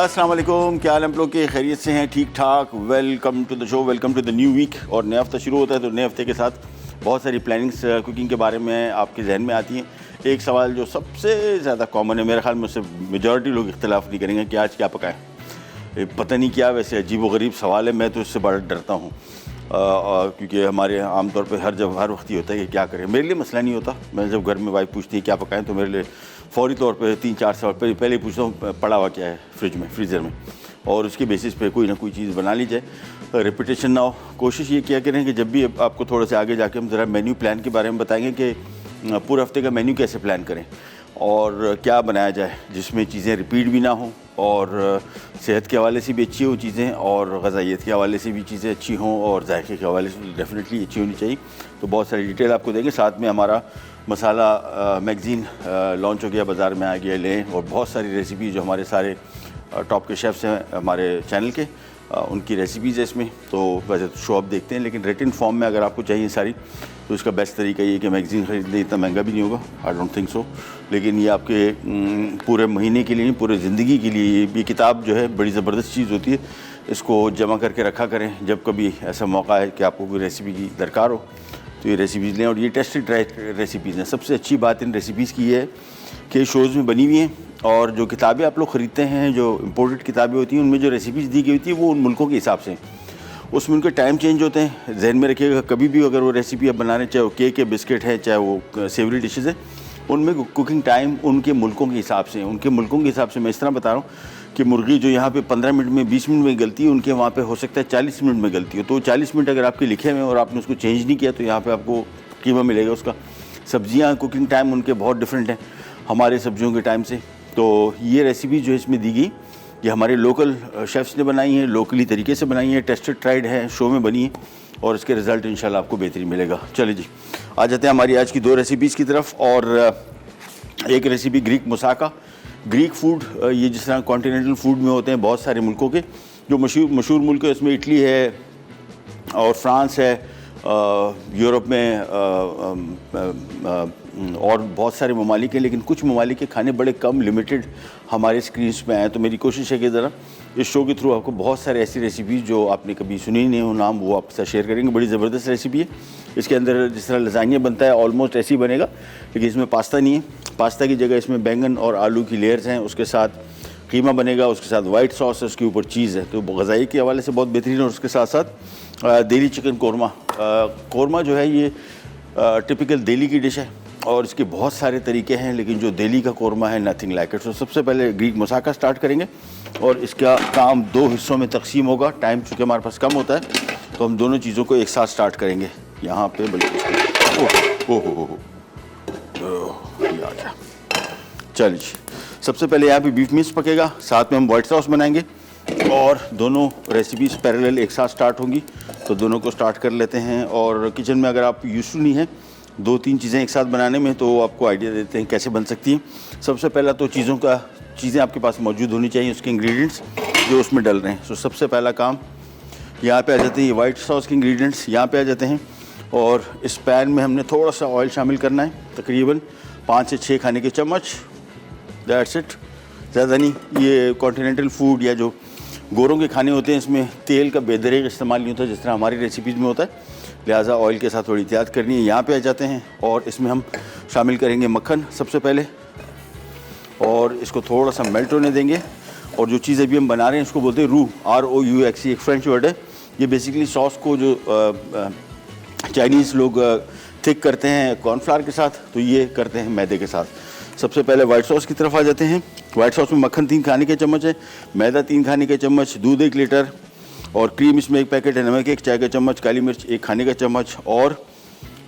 अस्सलाम वालेकुम, क्या हाल हम लोग के? खैरियत से हैं? ठीक ठाक। Welcome to the show, welcome to the new week. और नया हफ्ता शुरू होता है तो नए हफ्ते के साथ बहुत सारी प्लानिंग्स कुकिंग के बारे में आपके जहन में आती हैं। एक सवाल जो सबसे ज़्यादा कॉमन है, मेरे ख्याल में उससे मेजॉरिटी लोग इख्तलाफ नहीं करेंगे कि आज क्या पकाएं। पता नहीं क्या, वैसे अजीब व गरीब सवाल है, मैं तो इससे बड़ा डरता हूँ क्योंकि हमारे यहाँ आमतौर पर हर वक्त ही होता है कि क्या करें। मेरे लिए मसला नहीं होता, मैं जब घर में वाइफ पूछती है क्या पकाएं तो मेरे लिए फ़ौरी तौर पे 3-4 सवाल पहले ही पूछता हूँ पड़ा हुआ क्या है फ्रीज़र में, और उसके बेसिस पे कोई ना कोई चीज़ बना ली जाए, रिपीटेशन ना हो। कोशिश ये किया करें कि जब भी आपको थोड़ा सा आगे जाके हम ज़रा मेन्यू प्लान के बारे में बताएंगे कि पूरे हफ्ते का मेन्यू कैसे प्लान करें और क्या बनाया जाए जिसमें चीज़ें रिपीट भी ना हों और सेहत के हवाले से भी अच्छी हो चीज़ें और ग़ज़ाइयत के हवाले से भी चीज़ें अच्छी हों और जायके के हवाले से डेफिनेटली अच्छी होनी चाहिए। तो बहुत सारी डिटेल आपको देंगे। साथ में हमारा मसाला मैगज़ीन लॉन्च हो गया, बाज़ार में आ गया, लें। और बहुत सारी रेसिपी जो हमारे सारे टॉप के शेफ़्स हैं हमारे चैनल के, उनकी रेसिपीज़ है इसमें। तो वैसे तो शो आप देखते हैं, लेकिन रिटन फॉर्म में अगर आपको चाहिए सारी तो इसका बेस्ट तरीका ये कि मैगज़ीन ख़रीद लें। इतना महंगा भी नहीं होगा, आई डोंट थिंक सो, लेकिन ये आपके पूरे महीने के लिए नहीं, पूरे ज़िंदगी के लिए ये किताब जो है बड़ी ज़बरदस्त चीज़ होती है। इसको जमा करके रखा करें, जब कभी ऐसा मौका है कि आपको कोई रेसिपी की दरकार हो तो ये रेसिपीज़ लें। और ये टेस्टेड ट्राई रेसिपीज़ हैं। सबसे अच्छी बात इन रेसिपीज़ की है कि शोज़ में बनी हुई हैं, और जो किताबें आप लोग ख़रीदते हैं, जो इम्पोर्टेड किताबें होती हैं, उनमें जो रेसिपीज़ दी गई होती है वो उन मुल्कों के हिसाब से, उसमें उनके टाइम चेंज होते हैं। जहन में रखिएगा, कभी भी अगर वो रेसिपी आप बना रहे हैं, चाहे वो केक है, बिस्किट है, चाहे वो सेवरी डिशेज़ है, उनमें कुकिंग टाइम उनके मुल्कों के हिसाब से, उनके मुल्कों के हिसाब से मैं इस तरह बता रहा हूँ कि मुर्गी जो यहाँ पे 15 मिनट में 20 मिनट में गलती है, उनके वहाँ पे हो सकता है 40 मिनट में गलती हो। तो 40 मिनट अगर आपके लिखे हुए और आपने उसको चेंज नहीं किया तो यहाँ पे आपको कीमा मिलेगा उसका। सब्जियाँ कुकिंग टाइम उनके बहुत डिफरेंट हैं हमारे सब्जियों के टाइम से। तो ये रेसिपी जो इसमें दी गई, ये हमारे लोकल शेफ़्स ने बनाई हैं, लोकली तरीके से बनाई हैं, टेस्टेड ट्राइड है, शो में बनी है, और इसके रिज़ल्ट इंशाल्लाह आपको बेहतरीन मिलेगा। चलिए जी, आ जाते हैं हमारी आज की 2 रेसिपीज़ की तरफ। और एक recipe Greek moussaka. Greek food, ये जिस तरह कॉन्टिनेंटल फूड में होते हैं बहुत सारे मुल्कों के, जो मशहूर मुल्क है इसमें इटली है और फ्रांस है, यूरोप में और बहुत सारे ममालिक हैं, लेकिन कुछ ममालिक के खाने बड़े कम लिमिटेड हमारे स्क्रीन्स में आए। तो मेरी कोशिश है कि ज़रा इस शो के थ्रू आपको बहुत सारे ऐसी रेसिपीज़ जो आपने कभी सुनी नहीं हो नाम, वो आपके साथ शेयर करेंगे। बड़ी ज़बरदस्त रेसिपी है। इसके अंदर जिस तरह लजानिया बनता है ऑलमोस्ट ऐसे ही बनेगा, लेकिन इसमें पास्ता नहीं है। पास्ता की जगह इसमें बैंगन और आलू की लेयर्स हैं, उसके साथ कीमा बनेगा, उसके साथ वाइट सॉस है, उसके ऊपर चीज़ है। तो ग़ज़ाई के हवाले से बहुत बेहतरीन है। और उसके साथ साथ दिल्ली चिकन कौरमा। कौरमा जो है ये टिपिकल दिल्ली की डिश है और इसके बहुत सारे तरीके हैं, लेकिन जो दिल्ली का कौरमा है, नथिंग लाइक इट। तो सबसे पहले ग्रीक मुसाका स्टार्ट करेंगे और इसका काम 2 हिस्सों में तकसीम होगा। टाइम चूँकि हमारे पास कम होता है तो हम दोनों चीज़ों को एक साथ स्टार्ट करेंगे। यहाँ पे बल्कि ये आ गया। चलिए, सबसे पहले यहाँ पे बीफ मिक्स पकेगा, साथ में हम वाइट सॉस बनाएंगे और दोनों रेसिपीज़ पैरेलल एक साथ स्टार्ट होंगी। तो दोनों को स्टार्ट कर लेते हैं। और किचन में अगर आप यूज़ टू नहीं हैं 2-3 चीज़ें एक साथ बनाने में, तो आपको आइडिया देते हैं कैसे बन सकती हैं। सबसे पहला तो चीज़ें आपके पास मौजूद होनी चाहिए, उसके इंग्रेडिएंट्स जो उसमें डल रहे हैं। तो सबसे पहला काम यहाँ पे आ जाते हैं, ये वाइट सॉस के इंग्रेडिएंट्स यहाँ पे आ जाते हैं। और इस पैन में हमने थोड़ा सा ऑयल शामिल करना है, तकरीबन 5 से 6 खाने के चम्मच, दैट्स इट, ज़्यादा नहीं। ये कॉन्टिनेंटल फूड या जो गोरों के खाने होते हैं, इसमें तेल का बेदरेग इस्तेमाल नहीं होता जिस तरह हमारी रेसिपीज़ में होता है, लिहाजा ऑयल के साथ थोड़ी एहतियात करनी है। यहाँ पे आ जाते हैं और इसमें हम शामिल करेंगे मक्खन सबसे पहले, और इसको थोड़ा सा मेल्ट होने देंगे। और जो चीज़ अभी हम बना रहे हैं इसको बोलते हैं रू, ROUX, एक फ्रेंच वर्ड है। ये बेसिकली सॉस को जो चाइनीज़ लोग थिक करते हैं कॉर्नफ्लावर के साथ, तो ये करते हैं मैदे के साथ। सबसे पहले वाइट सॉस की तरफ आ जाते हैं। वाइट सॉस में मक्खन 3 खाने के चम्मच है, मैदा 3 खाने के चम्मच, दूध 1 लीटर, और क्रीम इसमें 1 पैकेट है, नमक 1 चाय का चम्मच, काली मिर्च 1 खाने का चम्मच, और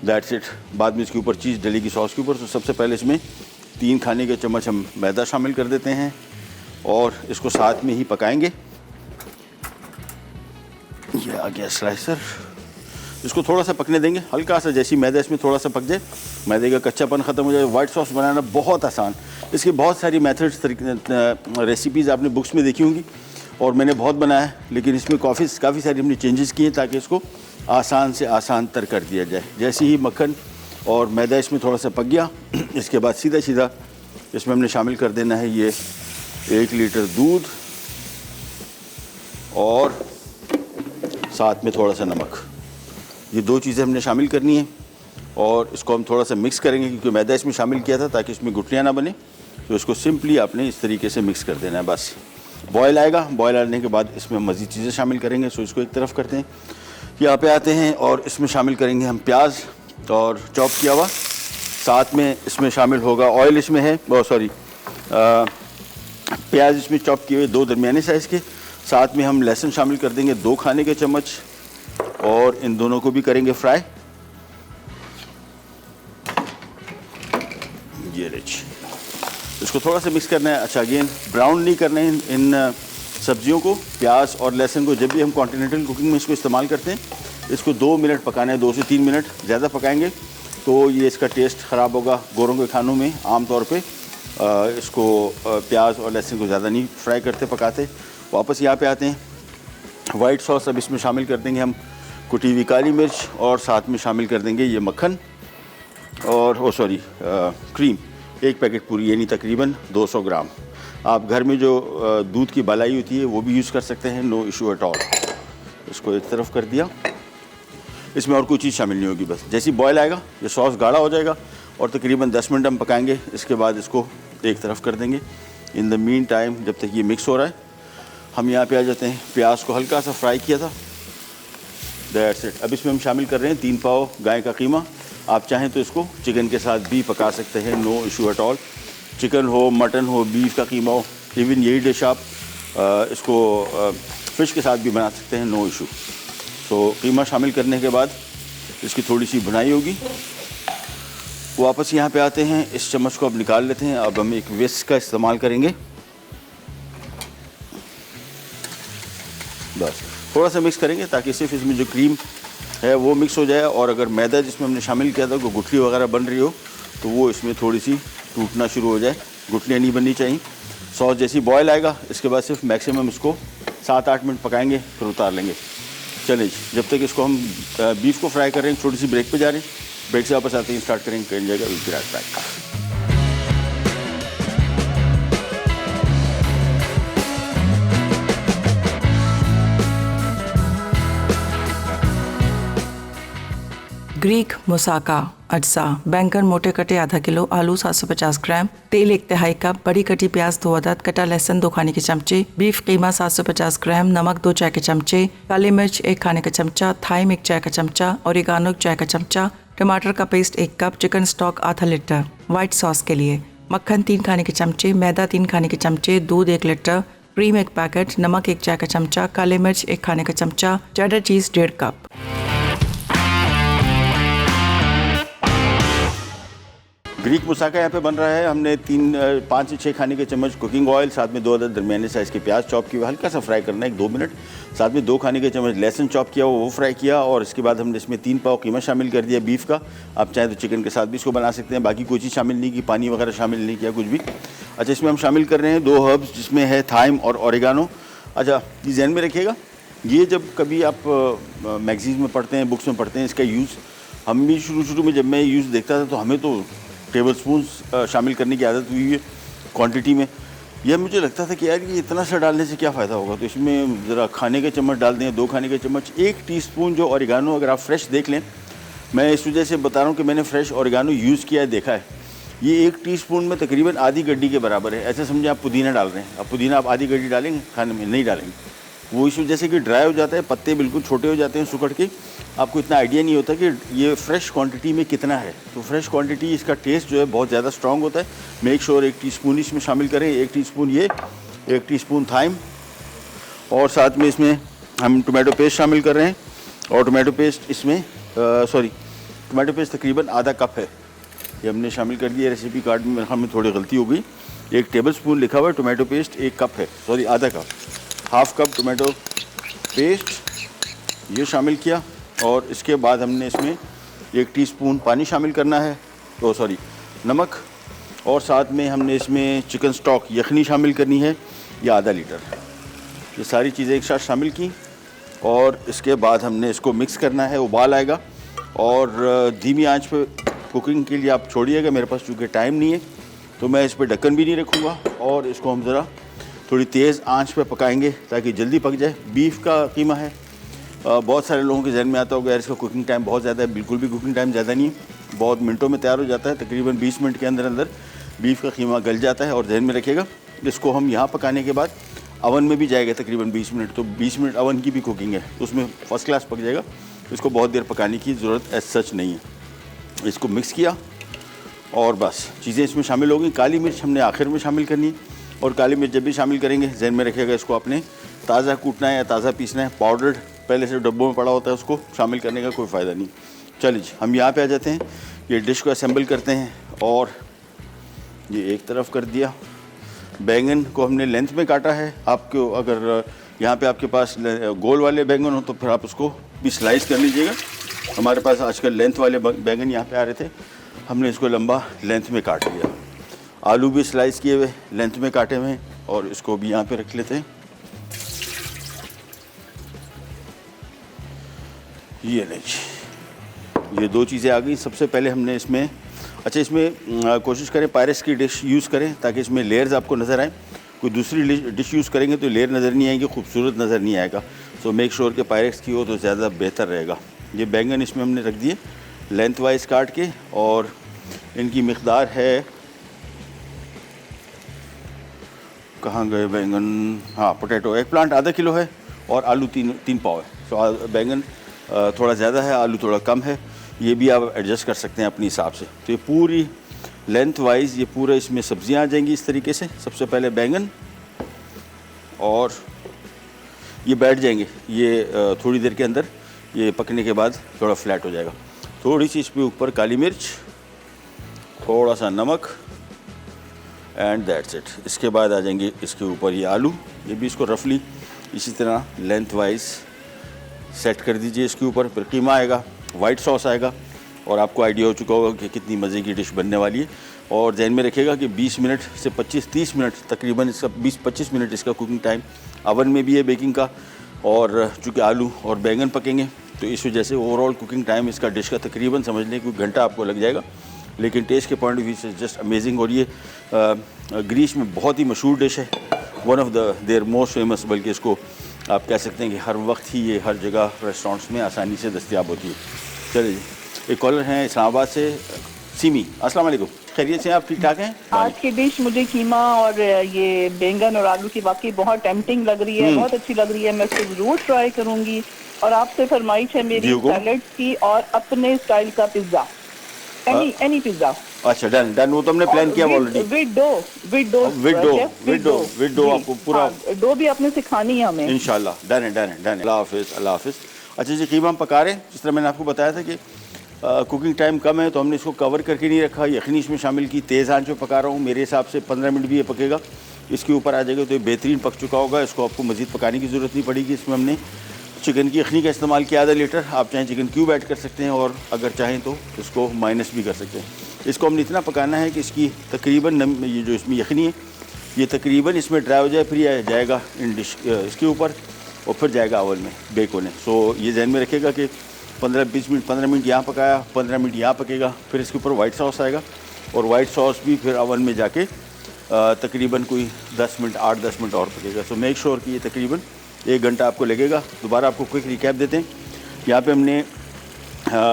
दैट्स इट। बाद में इसके ऊपर चीज़ डलेगी सॉस के ऊपर। तो सबसे पहले इसमें 3 खाने के चम्मच हम मैदा शामिल कर देते हैं और इसको साथ में ही पकाएंगे। ये आ गया स्लाइसर, इसको थोड़ा सा पकने देंगे, हल्का सा, जैसी मैदा इसमें थोड़ा सा पक जाए, मैदे का कच्चापन ख़त्म हो जाए। वाइट सॉस बनाना बहुत आसान, इसकी बहुत सारी मेथड्स रेसिपीज़ आपने बुक्स में देखी होंगी और मैंने बहुत बनाया है, लेकिन इसमें काफ़ी सारी हमने चेंजेस किए ताकि इसको आसान से आसान तर कर दिया जाए। जैसे ही मक्खन और मैदा इसमें थोड़ा सा पक गया, इसके बाद सीधा इसमें हमने शामिल कर देना है ये 1 लीटर दूध, और साथ में थोड़ा सा नमक। ये 2 चीज़ें हमने शामिल करनी है और इसको हम थोड़ा सा मिक्स करेंगे, क्योंकि मैदा इसमें शामिल किया था ताकि इसमें गुठलियाँ ना बने। तो इसको सिंपली आपने इस तरीके से मिक्स कर देना है बस। बॉयल आएगा, बॉयल आने के बाद इसमें मज़ीद चीज़ें शामिल करेंगे। सो इसको एक तरफ करते हैं, यहाँ पे आते हैं और इसमें शामिल करेंगे हम प्याज और चॉप किया हुआ। साथ में इसमें शामिल होगा ऑयल, इसमें है प्याज इसमें चॉप किए हुए 2 दरमियाने साइज़ के। साथ में हम लहसुन शामिल कर देंगे 2 खाने के चम्मच और इन दोनों को भी करेंगे फ्राई। ये रिच, इसको थोड़ा सा मिक्स करना है। अच्छा, अगेन ब्राउन नहीं करना है इन सब्जियों को, प्याज और लहसुन को। जब भी हम कॉन्टिनेंटल कुकिंग में इसको इस्तेमाल करते हैं, इसको 2 मिनट पकाना है, 2 से 3 मिनट। ज़्यादा पकाएंगे तो ये इसका टेस्ट ख़राब होगा। गोरों के खानों में आम तौर पे इसको प्याज और लहसुन को ज़्यादा नहीं फ्राई करते, पकाते। वापस यहाँ पे आते हैं, वाइट सॉस अब इसमें शामिल कर देंगे हम, कुटी हुई काली मिर्च, और साथ में शामिल कर देंगे ये मक्खन और क्रीम। 1 पैकेट पूरी, यानी तकरीबन 200 ग्राम। आप घर में जो दूध की मलाई होती है वो भी यूज़ कर सकते हैं, नो इशू एट ऑल। इसको एक तरफ कर दिया, इसमें और कोई चीज़ शामिल नहीं होगी। बस जैसे ही बॉयल आएगा ये सॉस गाढ़ा हो जाएगा और तकरीबन 10 मिनट हम पकाएंगे। इसके बाद इसको एक तरफ कर देंगे। इन द मीन टाइम, जब तक ये मिक्स हो रहा है, हम यहाँ पे आ जाते हैं। प्याज को हल्का सा फ्राई किया था, दैट्स इट। अब इसमें हम शामिल कर रहे हैं 3 पाव गाय का कीमा। आप चाहें तो इसको चिकन के साथ भी पका सकते हैं, no issue at all. Chicken हो, मटन हो, बीफ का कीमा हो, इवन यही डिश आप इसको फ़िश के साथ भी बना सकते हैं, नो इशू। तो कीमा शामिल करने के बाद इसकी थोड़ी सी भुनाई होगी। वापस यहाँ पे आते हैं, इस चम्मच को अब निकाल लेते हैं। अब हम एक विस्क का इस्तेमाल करेंगे, बस थोड़ा सा मिक्स करेंगे ताकि सिर्फ इसमें जो क्रीम है वो मिक्स हो जाए। और अगर मैदा जिसमें हमने शामिल किया था कोई गुठली वगैरह बन रही हो तो वो इसमें थोड़ी सी टूटना शुरू हो जाए, गुठलियाँ नहीं बननी चाहिए। सॉस जैसी बॉयल आएगा, इसके बाद सिर्फ मैक्सिमम इसको 7-8 मिनट पकाएंगे, फिर उतार लेंगे। चलिए जी, जब तक इसको हम बीफ को फ्राई कर रहे हैं, छोटी सी ब्रेक पे जा रहे हैं। ब्रेक से वापस आते हैं, स्टार्ट करेंगे, कहीं जाएगा will write back. Greek moussaka अज्जा, बैंगन मोटे कटे आधा किलो, आलू 750 ग्राम, तेल 1/3 कप, बड़ी कटी प्याज 2 अदद, कटा लहसुन 2 खाने के चमचे, बीफ कीमा 750 ग्राम, नमक 2 चाय के चमचे, काली मिर्च 1 खाने का चमचा, थाइम 1 चाय का चमचा, ओरिगानो 1 चाय का चमचा, टमाटर का पेस्ट 1 कप, चिकन स्टॉक आधा लीटर। व्हाइट सॉस के लिए मक्खन 3 खाने के चमचे, मैदा 3 खाने के चमचे, दूध 1 लीटर, क्रीम 1 पैकेट, नमक 1 चाय का चमचा, काली मिर्च 1 खाने का चमचा, चेडर चीज़ 1.5 कप। ग्रीक मुसाका यहाँ पे बन रहा है। हमने 5 से 6 खाने के चम्मच कुकिंग ऑयल, साथ में 2 अदद दरमियाने साइज़ के प्याज चॉप किए हुए हल्का सा फ्राई करना है 1-2 मिनट। साथ में 2 खाने के चम्मच लहसुन चॉप किया हुआ वो फ्राई किया। और इसके बाद हमने इसमें 3 पाव कीमा शामिल कर दिया बीफ का। आप चाहें तो चिकन के साथ भी इसको बना सकते हैं। बाकी कोई चीज़ शामिल नहीं की, पानी वगैरह शामिल नहीं किया, कुछ भी। अच्छा, इसमें हम शामिल कर रहे हैं 2 हर्ब्स, जिसमें है थाइम और ओरिगानो। अच्छा, ये ध्यान में रखिएगा, ये जब कभी आप मैगजीन में पढ़ते हैं, बुक्स में पढ़ते हैं, इसका यूज़ हम भी शुरू में जब मैं यूज़ देखता था तो हमें तो टेबल स्पून शामिल करने की आदत हुई है क्वांटिटी में। यह मुझे लगता था कि यार ये इतना सा डालने से क्या फ़ायदा होगा, तो इसमें ज़रा खाने के चम्मच डाल दें, 2 खाने के चम्मच, 1 टीस्पून जो ओरिगानो, अगर आप फ्रेश देख लें, मैं इस वजह से बता रहा हूँ कि मैंने फ्रेश ओरिगानो यूज़ किया है, देखा है। ये 1 टीस्पून में तकरीबन आधी गड्डी के बराबर है। ऐसे समझे आप पुदीना डाल रहे हैं, अब पुदीना आप आधी गड्डी डालेंगे खाने में, नहीं डालेंगे। वो इस वजह से कि ड्राई हो जाता है, पत्ते बिल्कुल छोटे हो जाते हैं सुकड़ के, आपको इतना आइडिया नहीं होता कि ये फ्रेश क्वांटिटी में कितना है। तो फ्रेश क्वांटिटी, इसका टेस्ट जो है बहुत ज़्यादा स्ट्रॉन्ग होता है। मेक श्योर 1 टीस्पून इसमें शामिल करें, 1 टीस्पून ये, 1 टीस्पून थाइम, और साथ में इसमें हम टोमेटो पेस्ट शामिल कर रहे हैं। और टोमेटो पेस्ट इसमें टोमेटो पेस्ट तकरीबन आधा कप है, ये हमने शामिल कर दिया। रेसिपी कार्ड में हमें थोड़ी गलती हो गई, 1 टेबल स्पून लिखा हुआ है, टोमेटो पेस्ट 1 कप है, आधा cup, half cup tomato paste ये शामिल किया। और इसके बाद हमने इसमें 1 टीस्पून पानी शामिल करना है, नमक, और साथ में हमने इसमें चिकन स्टॉक यखनी शामिल करनी है, या आधा लीटर। ये सारी चीज़ें एक साथ शामिल की और इसके बाद हमने इसको मिक्स करना है। उबाल आएगा और धीमी आंच पे कुकिंग के लिए आप छोड़िएगा। मेरे पास चूँकि टाइम नहीं है तो मैं इस पर ढक्कन भी नहीं रखूँगा और इसको हम ज़रा थोड़ी तेज़ आंच पे पकाएंगे ताकि जल्दी पक जाए। बीफ का कीमा है, बहुत सारे लोगों के जहन में आता होगा यार इसका कुकिंग टाइम बहुत ज़्यादा है। बिल्कुल भी कुकिंग टाइम ज़्यादा नहीं है, बहुत मिनटों में तैयार हो जाता है। तकरीबन 20 मिनट के अंदर अंदर बीफ का कीमा गल जाता है। और जहन में रखिएगा इसको हम यहाँ पकाने के बाद अवन में भी जाएगा तकरीबन 20 मिनट, तो 20 मिनट अवन की भी कुकिंग है, उसमें फर्स्ट क्लास पक जाएगा। इसको बहुत देर पकाने की ज़रूरत एज सच नहीं है। इसको मिक्स किया और बस चीज़ें इसमें शामिल हो गई। काली मिर्च हमने आखिर में शामिल करनी है, और काली मिर्च जब भी शामिल करेंगे जहन में रखिएगा इसको आपने ताज़ा कूटना है या ताज़ा पीसना है। पाउडर्ड पहले से डब्बों में पड़ा होता है, उसको शामिल करने का कोई फ़ायदा नहीं। चलिए जी, हम यहाँ पे आ जाते हैं, ये डिश को असेंबल करते हैं। और ये एक तरफ कर दिया। बैंगन को हमने लेंथ में काटा है। आपको अगर यहाँ पे आपके पास गोल वाले बैंगन हो तो फिर आप उसको भी स्लाइस कर लीजिएगा। हमारे पास आजकल लेंथ वाले बैंगन यहाँ पे आ रहे थे, हमने इसको लंबा लेंथ में काट लिया। आलू भी स्लाइस किए हुए लेंथ में काटे हुए हैं, और इसको भी यहाँ पे रख लेते हैं। ये नहीं, ये दो चीज़ें आ गई। सबसे पहले हमने इसमें इसमें कोशिश करें पायरेक्स की डिश यूज़ करें ताकि इसमें लेयर्स आपको नज़र आए। कोई दूसरी डिश यूज़ करेंगे तो लेयर नज़र नहीं आएंगे, खूबसूरत नज़र नहीं आएगा। सो मेक श्योर कि पायरेक्स की हो तो ज़्यादा बेहतर रहेगा। ये बैंगन इसमें हमने रख दिए लेंथ वाइज काट के, और इनकी मिक़दार है, कहाँ गए बैंगन, हाँ पोटैटो, एक प्लांट आधा किलो है और आलू तीन पाव है। सो बैंगन थोड़ा ज़्यादा है, आलू थोड़ा कम है, ये भी आप एडजस्ट कर सकते हैं अपने हिसाब से। तो ये पूरी लेंथ वाइज ये पूरा इसमें सब्जियां आ जाएंगी इस तरीके से। सबसे पहले बैंगन, और ये बैठ जाएंगे, ये थोड़ी देर के अंदर ये पकने के बाद थोड़ा फ्लैट हो जाएगा। थोड़ी सी इसमें ऊपर काली मिर्च, थोड़ा सा नमक, एंड दैट्स इट। इसके बाद आ जाएंगे इसके ऊपर ये आलू, ये भी इसको रफली इसी तरह लेंथ वाइज सेट कर दीजिए। इसके ऊपर फिर कीमा आएगा, वाइट सॉस आएगा, और आपको आइडिया हो चुका होगा कि कितनी मज़े की डिश बनने वाली है। और ध्यान में रखिएगा कि 20 मिनट से 25-30 मिनट तकरीबन इसका 20-25 मिनट इसका कुकिंग टाइम अवन में भी है बेकिंग का। और चूँकि आलू और बैंगन पकेंगे तो इस वजह से ओवरऑल कुकिंग टाइम इसका डिश का तकरीबन समझ लें कि घंटा आपको लग जाएगा, लेकिन टेस्ट के पॉइंट ऑफ व्यू से जस्ट अमेजिंग। और ये ग्रीस में बहुत ही मशहूर डिश है, one of their most famous, बल्कि इसको आप कह सकते हैं कि हर वक्त ही ये हर जगह रेस्टोरेंट्स में आसानी से दस्तयाब होती है। चलिए जी, एक कॉलर हैं इस्लामाबाद से, सिमी, अस्सलाम वालेकुम, खैरियत से आप ठीक ठाक हैं? आज की डिश मुझे कीमा और ये बैंगन और आलू की वाकई बहुत टेम्पटिंग लग रही है, बहुत अच्छी लग रही है। मैं इसको जरूर ट्राई करूंगी। और आपसे फरमाइश है मेरी सैलेड की और अपने स्टाइल का पिज्जा, एनी पिज्जा। अच्छा डन डन, वो तो हमने प्लान किया ऑलरेडी। विद डो आपको पूरा डो भी आपने सिखानी है हमें इंशाल्लाह। डन है डन है डन है। अल्लाह हाफिज़, अल्लाह हाफिज़। अच्छा जी, कीमा हम पका रहे हैं, जिस तरह मैंने आपको बताया था कि कुकिंग टाइम कम है तो हमने इसको कवर करके नहीं रखा, यखनी इसमें शामिल की। तेज़ आंच पे पका रहा हूँ, मेरे हिसाब से 15 मिनट भी ये पकेगा। इसके ऊपर आ जाएगा तो ये बेहतरीन पक चुका होगा, इसको आपको मज़ीद पकाने की ज़रूरत नहीं पड़ेगी। इसमें हमने चिकन की यखनी का इस्तेमाल किया आधा लीटर, आप चाहें चिकन क्यूब ऐड कर सकते हैं, और अगर चाहें तो इसको माइनस भी कर सकते हैं। इसको हमने इतना पकाना है कि इसकी तकरीबन ये जो इसमें यखनी है ये तकरीबन इसमें ड्राई हो जाए, फिर यह जाएगा इन डिश इसके ऊपर, और फिर जाएगा ओवन में बेक होने। सो ये ध्यान में रखिएगा कि 15 मिनट यहाँ पकाया, 15 मिनट यहाँ पकेगा, फिर इसके ऊपर वाइट सॉस आएगा, और वाइट सॉस भी फिर ओवन में जाके तकरीबन कोई 8-10 मिनट और पकेगा। सो मेक श्योर कि ये तकरीबन 1 घंटा आपको लगेगा। दोबारा आपको क्विक रिकैप देते हैं। यहाँ पे हमने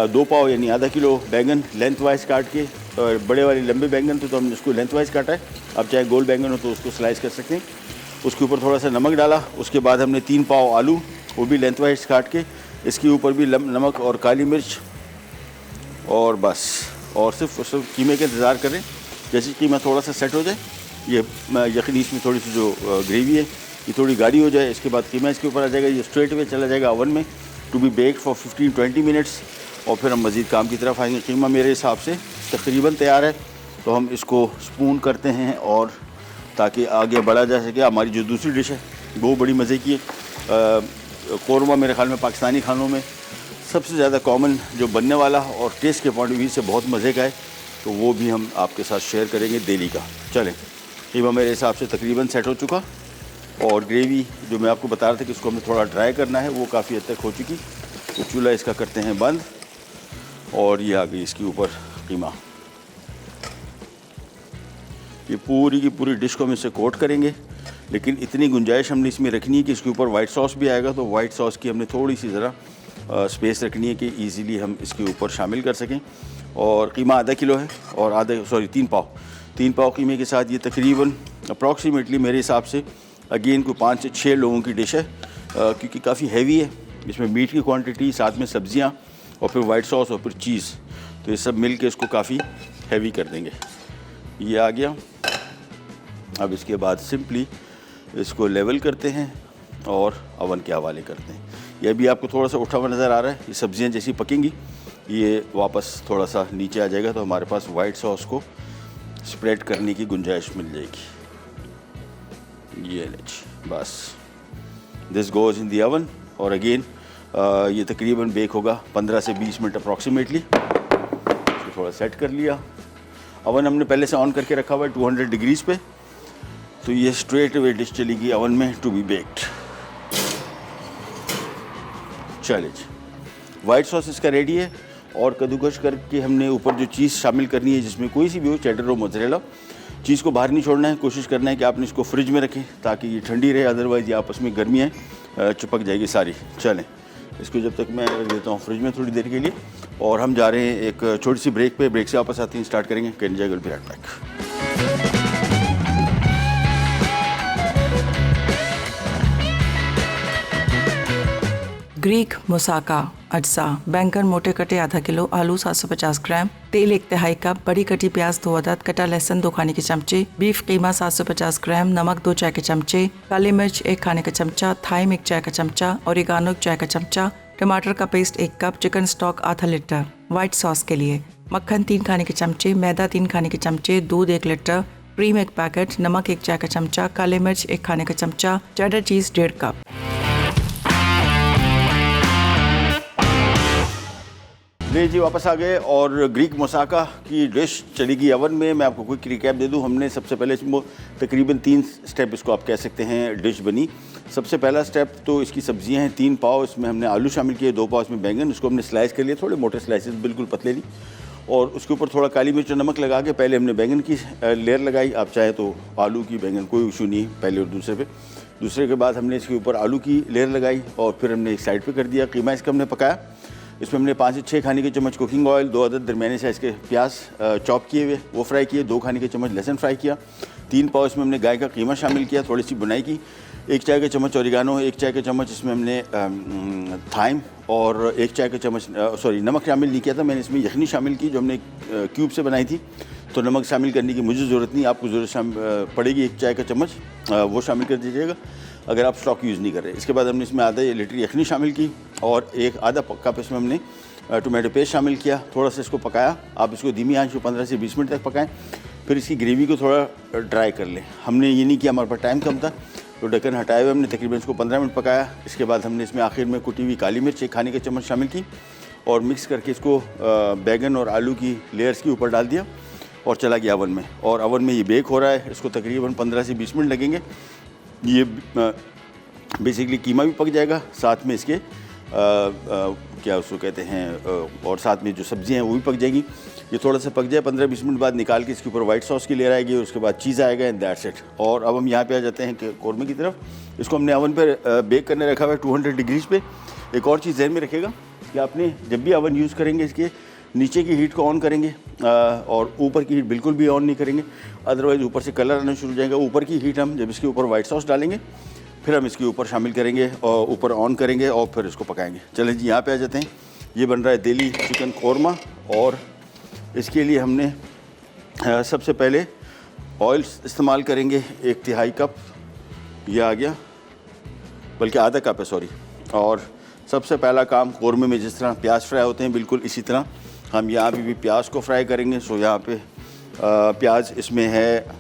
2 पाव यानी आधा किलो बैंगन लेंथ वाइज काट के, बड़े वाले लंबे बैंगन तो हमने उसको लेंथ वाइज काटा है, अब चाहे गोल बैंगन हो तो उसको स्लाइस कर सकते हैं। उसके ऊपर थोड़ा सा नमक डाला, उसके बाद हमने 3 पाव आलू वो भी लेंथ वाइज काट के, इसके ऊपर भी नमक और काली मिर्च, और बस, और सिर्फ कीमे का इंतज़ार करें। जैसे कीमा थोड़ा सा सेट हो जाए, ये यखनी इसमें थोड़ी सी जो ग्रेवी है ये थोड़ी गाढ़ी हो जाए, इसके बाद कीमा इसके ऊपर आ जाएगा। ये स्ट्रेट वे चला जाएगा ओवन में to be baked for 15-20 minutes, और फिर हम मज़ीद काम की तरफ आएंगे। कीमा मेरे हिसाब से तकरीबन तैयार है, तो हम इसको स्पून करते हैं और ताकि आगे बढ़ा जा सके। हमारी जो दूसरी डिश है वो बड़ी मज़े की है, कौरमा। मेरे ख्याल में पाकिस्तानी खानों में सबसे ज़्यादा कॉमन जो बनने वाला और टेस्ट के पॉइंट ऑफ व्यू से बहुत मज़े का है, तो वो भी हम आपके साथ शेयर करेंगे दिल्ली का। चलें, कीमा मेरे हिसाब से तकरीबन सेट हो चुका, और ग्रेवी जो मैं आपको बता रहा था कि इसको हमें थोड़ा ड्राई करना है वो काफ़ी हद तक हो चुकी। तो चूल्हा इसका करते हैं बंद, और ये आ गई इसके ऊपर कीमा। ये पूरी की पूरी डिश को हम इससे कोट करेंगे। लेकिन इतनी गुंजाइश हमने इसमें रखनी है कि इसके ऊपर वाइट सॉस भी आएगा, तो वाइट सॉस की हमने थोड़ी सी ज़रा स्पेस रखनी है कि ईज़िली हम इसके ऊपर शामिल कर सकें। और कीमा आधा किलो है और 3 पाव कीमे के साथ ये तकरीबन अप्रॉक्सीमेटली मेरे हिसाब से अगेन कोई 5 से 6 लोगों की डिश है, क्योंकि काफ़ी हैवी है। इसमें मीट की क्वांटिटी, साथ में सब्जियां और फिर वाइट सॉस और फिर चीज़, तो ये सब मिल के इसको काफ़ी हैवी कर देंगे। ये आ गया। अब इसके बाद सिंपली इसको लेवल करते हैं और अवन के हवाले करते हैं। ये भी आपको थोड़ा सा उठा हुआ नज़र आ रहा है। ये सब्जियां जैसी पकेंगी ये वापस थोड़ा सा नीचे आ जाएगा, तो हमारे पास वाइट सॉस को स्प्रेड करने की गुंजाइश मिल जाएगी। ये लीजिए, बस this goes in the oven. और अगेन ये तकरीबन बेक होगा 15 से 20 मिनट अप्रॉक्सीमेटली। इसको थोड़ा सेट कर लिया। अवन हमने पहले से ऑन करके रखा हुआ है 200 डिग्रीज़ पे, तो ये स्ट्रेट अवे डिश चलेगी अवन में टू बी बेक्ड। चलिए जी, वाइट सॉस इसका रेडी है। और कद्दूकश करके हमने ऊपर जो चीज़ शामिल करनी है, जिसमें कोई सी भी हो, चेडर हो, मोज़रेला, चीज़ को बाहर नहीं छोड़ना है। कोशिश करना है कि आपने इसको फ्रिज में रखें ताकि ये ठंडी रहे, अदरवाइज़ ये आपस में गर्मी है चिपक जाएगी सारी। चलें, इसको जब तक मैं रख देता हूँ फ्रिज में थोड़ी देर के लिए, और हम जा रहे हैं एक छोटी सी ब्रेक पे। ब्रेक से वापस आते हैं, स्टार्ट करेंगे कैन जगल भी राइट बैक। ग्रीक मोसाका अज्जा, बैंगन मोटे कटे आधा किलो, आलू 750 ग्राम, तेल 1/3 कप, बड़ी कटी प्याज 2 अदद, कटा लहसुन 2 खाने के चमचे, बीफ कीमा 750 ग्राम, नमक 2 चाय के चमचे, काली मिर्च 1 खाने का चमचा, थाइम 1 चाय का चमचा, ओरिगानो 1 चाय का चमचा, टमाटर का पेस्ट 1 कप, चिकन स्टॉक आधा लीटर। वाइट सॉस के लिए मक्खन 3 खाने के चमचे, मैदा 3 खाने के चमचे, दूध 1 लीटर, क्रीम 1 पैकेट, नमक 1 चाय का चमचा, काली मिर्च 1 खाने का चमचा, चेडर चीज़ 1.5 कप। जी वापस आ गए और ग्रीक मोसाका की डिश चलेगी अवन में। मैं आपको क्विक रिकैप दे दूं। हमने सबसे पहले इसमें तकरीबन 3 स्टेप इसको आप कह सकते हैं डिश बनी। सबसे पहला स्टेप तो इसकी सब्जियां हैं। 3 पाव इसमें हमने आलू शामिल किए, 2 पाव इसमें बैंगन, उसको हमने स्लाइस कर लिए, थोड़े मोटे स्लाइसेस, बिल्कुल पतले नहीं। और उसके ऊपर थोड़ा काली मिर्च और नमक लगा के पहले हमने बैंगन की लेयर लगाई। आप चाहे तो आलू की, बैंगन कोई इशू नहीं पहले और दूसरे पे। दूसरे के बाद हमने इसके ऊपर आलू की लेयर लगाई और फिर हमने एक साइड पे कर दिया। कीमा इसका हमने पकाया। इसमें हमने 5 से 6 खाने के चम्मच कुकिंग ऑयल, 2 अदद दरमियाने साइज़ के प्याज चॉप किए हुए वो फ्राई किए, 2 खाने के चम्मच लहसुन फ्राई किया, 3 पाव इसमें हमने गाय का कीमा शामिल किया, थोड़ी सी बुनाई की, 1 चाय का चम्मच ओरिगानो, 1 चाय का चम्मच इसमें हमने थाइम और 1 चाय का चम्मच नमक शामिल नहीं किया था। मैंने इसमें यखनी शामिल की जो हमने क्यूब से बनाई थी, तो नमक शामिल करने की मुझे ज़रूरत नहीं, आपको ज़रूरत पड़ेगी 1 चाय का चम्मच वो शामिल कर दीजिएगा अगर आप स्टॉक यूज़ नहीं कर रहे। इसके बाद हमने इसमें आधा लीटर यखनी शामिल की और आधा कप इसमें हमने टोमेटो पेस्ट शामिल किया। थोड़ा सा इसको पकाया। आप इसको धीमी आंच पे 15 से 20 मिनट तक पकाएं। फिर इसकी ग्रेवी को थोड़ा ड्राई कर लें। हमने ये नहीं किया, हमारे पास टाइम कम था, तो ढक्कन हटाए हुए हमने तकरीबन इसको 15 मिनट पकाया। इसके बाद हमने इसमें आखिर में कुटी हुई काली मिर्च 1 खाने के चम्मच शामिल की और मिक्स करके इसको बैगन और आलू की लेयर्स के ऊपर डाल दिया और चला गया अवन में। और अवन में ये बेक हो रहा है। इसको तकरीबन 15 से 20 मिनट लगेंगे। ये बेसिकली कीमा भी पक जाएगा, साथ में इसके क्या उसको कहते हैं, और साथ में जो सब्जियां हैं वो भी पक जाएगी। ये थोड़ा सा पक जाए, 15-20 मिनट बाद निकाल के इसके ऊपर वाइट सॉस की लेयर आएगी और उसके बाद चीज़ आएगा एंड दैट्स इट। और अब हम यहाँ पे आ जाते हैं कि कौरमे की तरफ। इसको हमने अवन पर बेक करने रखा हुआ है 200 डिग्रीज़ पे। एक और चीज़ ध्यान में रखेगा कि आपने जब भी अवन यूज़ करेंगे इसके नीचे की हीट को ऑन करेंगे और ऊपर की हीट बिल्कुल भी ऑन नहीं करेंगे, अदरवाइज़ ऊपर से कलर आना शुरू हो जाएगा। ऊपर की हीट हम जब इसके ऊपर वाइट सॉस डालेंगे फिर हम इसके ऊपर शामिल करेंगे और ऊपर ऑन करेंगे और फिर इसको पकाएंगे। चलें जी, यहाँ पे आ जाते हैं। ये बन रहा है दिल्ली चिकन कौरमा और इसके लिए हमने सबसे पहले ऑयल इस्तेमाल करेंगे 1/3 कप, ये आ गया, बल्कि आधा कप है सॉरी। और सबसे पहला काम कौरमे में जिस तरह प्याज फ्राई होते हैं बिल्कुल इसी तरह हम यहाँ पे भी प्याज को फ्राई करेंगे। सो यहाँ पे प्याज इसमें है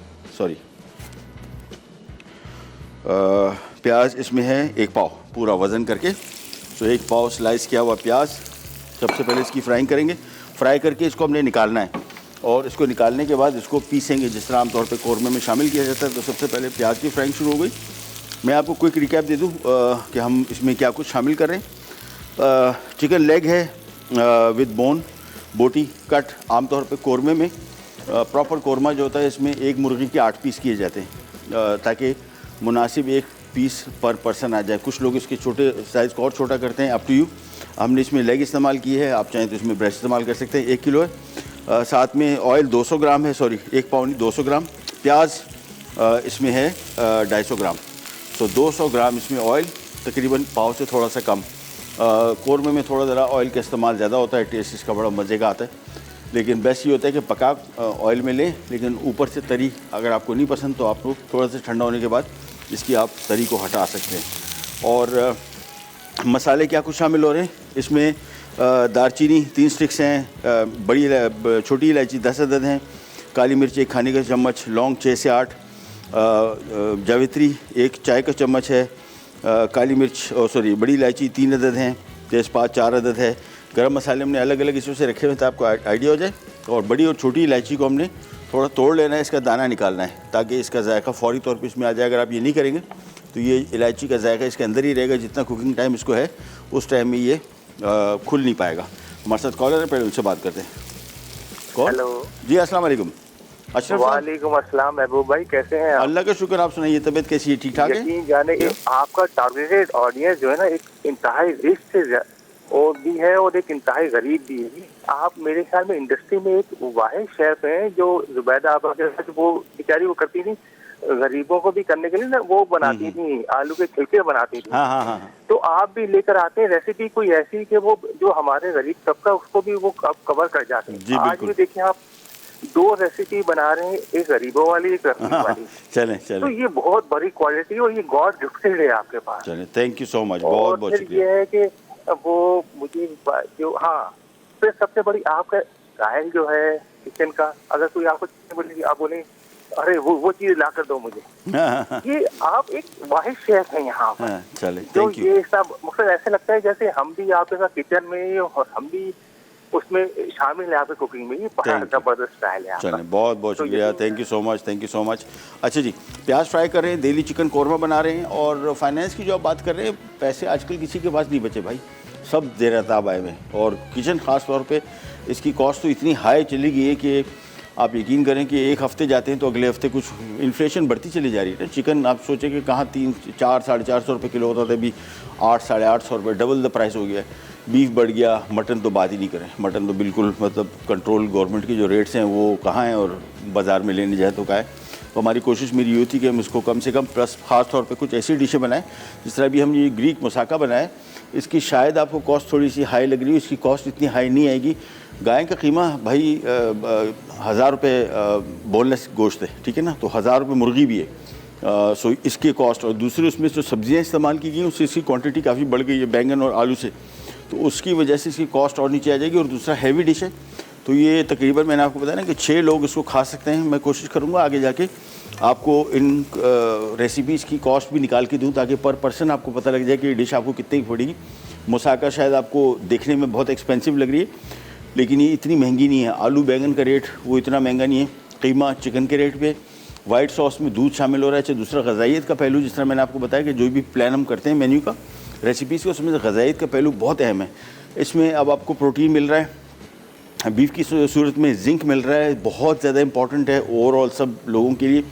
प्याज इसमें है 1 पाव पूरा वज़न करके। सो 1 पाव स्लाइस किया हुआ प्याज सबसे पहले इसकी फ्राइंग करेंगे। फ्राई करके इसको हमने निकालना है और इसको निकालने के बाद इसको पीसेंगे जिस तरह आमतौर पे कौरमे में शामिल किया जाता है। तो सबसे पहले प्याज की फ्राइंग शुरू हो गई। मैं आपको क्विक रिकैप दे दूँ कि हम इसमें क्या कुछ शामिल कर रहे हैं। चिकन लेग है विद बोन, बोटी कट। आमतौर पे कौरमे में प्रॉपर कौरमा जो होता है इसमें एक मुर्गी के 8 पीस किए जाते हैं ताकि मुनासिब एक पीस पर पर्सन आ जाए। कुछ लोग इसके छोटे साइज़ को और छोटा करते हैं, अप टू यू। हमने इसमें लेग इस्तेमाल की है, आप चाहें तो इसमें ब्रेस्ट इस्तेमाल कर सकते हैं। 1 किलो है। साथ में ऑयल 200 ग्राम है, सॉरी 1 पाउंड 200 ग्राम। प्याज इसमें है 250 ग्राम। तो 200 ग्राम इसमें ऑयल, तकरीबन पाव से थोड़ा सा कम। कौरमे में थोड़ा ज़रा ऑयल का इस्तेमाल ज़्यादा होता है, टेस्ट इसका बड़ा मज़े का आता है। लेकिन बेस्ट ये होता है कि पका ऑयल में लें, लेकिन ऊपर से तरी अगर आपको नहीं पसंद तो आप लोग थोड़ा सा ठंडा होने के बाद इसकी आप तरी को हटा सकते हैं। और मसाले क्या कुछ शामिल हो रहे हैं इसमें? दारचीनी 3 स्टिक्स हैं, बड़ी छोटी इलायची 10 अदद हैं, काली मिर्च 1 खाने का चम्मच, लौंग 6 से 8, जावित्री 1 चाय का चम्मच है, काली मिर्च बड़ी इलायची 3 अदद हैं, तेज़पात 4 अदद है। गरम मसाले हमने अलग अलग इसमें से रखे हुए हैं ताकि आपको आइडिया हो जाए। और बड़ी और छोटी इलायची को हमने थोड़ा तोड़ लेना है, इसका दाना निकालना है ताकि इसका जायका फौरी तौर पे इसमें आ जाए। अगर आप ये नहीं करेंगे तो ये इलायची का जायका इसके अंदर ही रहेगा, जितना कुकिंग टाइम इसको है उस टाइम में ये खुल नहीं पाएगा। हमारे साथ कॉलर है, पहले उनसे बात करते हैं। कौन? हेलो जी, अस्सलाम वालेकुम। अशरफ साहब। वालेकुम अस्सलाम। महबूब भाई कैसे हैं आप? अल्लाह का शुक्र, आप सुनाइए, तबीयत कैसी है? ठीक ठाक है? यकीन जाने आपका टारगेटेड ऑडियंस जो है ना, एक इंतहाई रिच से और भी है और एक इंतहाई गरीब भी है। आप मेरे ख्याल में इंडस्ट्री में एक वाहिद शेफ हैं जो जुबैदा आप वो बेचारी वो करती थी, गरीबों को भी करने के लिए ना वो बनाती थी, आलू के छिलके बनाती थी। हाँ। तो आप भी लेकर आते हैं रेसिपी कोई ऐसी कि वो जो हमारे गरीब तबका उसको भी वो कवर कर जाते हैं। आज भी देखिए आप 2 रेसिपी बना रहे हैं, एक गरीबों वाली, एक रफीक वाली। चलें। तो ये बहुत बड़ी क्वालिटी और ये गॉड गिफ्टेड है आपके पास। चलें, थैंक यू सो मच, बहुत बहुत शुक्रिया। ये है कि वो मुझे जो फिर सबसे बड़ी आपका स्टाइल जो है किचन का, अगर कोई आपको बोलेगी, आप बोले अरे वो चीज ला कर दो मुझे। ये आप एक वाहिद शेफ हैं यहाँ पर। चले, तो थैंक यू। ये सब मतलब ऐसे लगता है जैसे हम भी आपके साथ किचन में और हम भी उसमें शामिल है आपकी कुकिंग में। ये बड़ा जबरदस्त स्टाइल है आपका। चलें, बहुत बहुत शुक्रिया, thank you so much, thank you so much. अच्छा जी, प्याज फ्राई कर रहे हैं, डेली चिकन कौरमा बना रहे हैं। और फाइनेंस की जो आप बात कर रहे हैं, पैसे आजकल किसी के पास नहीं बचे भाई, सब ज़ेर-ए-ताब आए हुए हैं। और किचन ख़ास तौर पे इसकी कॉस्ट तो इतनी हाई चली गई है कि आप यकीन करें कि एक हफ़्ते जाते हैं तो अगले हफ्ते कुछ इन्फ्लेशन बढ़ती चली जा रही है। चिकन आप सोचें कि कहाँ 300-400 साढ़े 400 रुपये किलो होता था, अभी 800 साढ़े 800 रुपये, डबल द प्राइस हो गया है। बीफ बढ़ गया, मटन तो बात ही नहीं करें, मटन तो बिल्कुल मतलब कंट्रोल, गवर्नमेंट के जो रेट्स हैं वो कहाँ हैं और बाज़ार में लेने जाए तो क्या है। तो हमारी कोशिश मेरी ये थी कि हम इसको कम से कम प्लस ख़ास तौर पे कुछ ऐसी डिशें बनाएं, जिस तरह भी हम ये ग्रीक मुसाका बनाए। इसकी शायद आपको कॉस्ट थोड़ी सी हाई लग रही है, इसकी कॉस्ट इतनी हाई नहीं आएगी। गाय का कीमा भाई 1000 रुपये बोनलेस गोश्त है, ठीक है ना, तो 1000 रुपये मुर्गी भी है। सो इसकी कॉस्ट, और दूसरी उसमें जो सब्जियां इस्तेमाल की गई उससे इसकी क्वांटिटी काफ़ी बढ़ गई है बैंगन और आलू से, तो उसकी वजह से इसकी कॉस्ट और नीचे आ जाएगी। और दूसरा हैवी डिश है, तो ये तकरीबन मैंने आपको बताया ना कि 6 लोग इसको खा सकते हैं। मैं कोशिश करूँगा आगे जाके आपको इन रेसिपीज़ की कॉस्ट भी निकाल के दूँ ताकि पर पर्सन आपको पता लग जाए कि डिश आपको कितने की पड़ेगी। मुसाका शायद आपको देखने में बहुत एक्सपेंसिव लग रही है, लेकिन ये इतनी महंगी नहीं है। आलू बैंगन का रेट वो इतना महंगा नहीं है, कीमा चिकन के रेट पे। वाइट सॉस में दूध शामिल हो रहा है। अच्छा, दूसरा ग़ज़ाइयत का पहलू, जिस तरह मैंने आपको बताया कि जो भी प्लान हम करते हैं मेन्यू का, रेसिपीज़ का, उसमें ग़ज़ाइयत का पहलू बहुत अहम है। इसमें अब आपको प्रोटीन मिल रहा है, बीफ की सूरत में जिंक मिल रहा है, बहुत ज़्यादा इंपॉर्टेंट है ओवरऑल सब लोगों के लिए।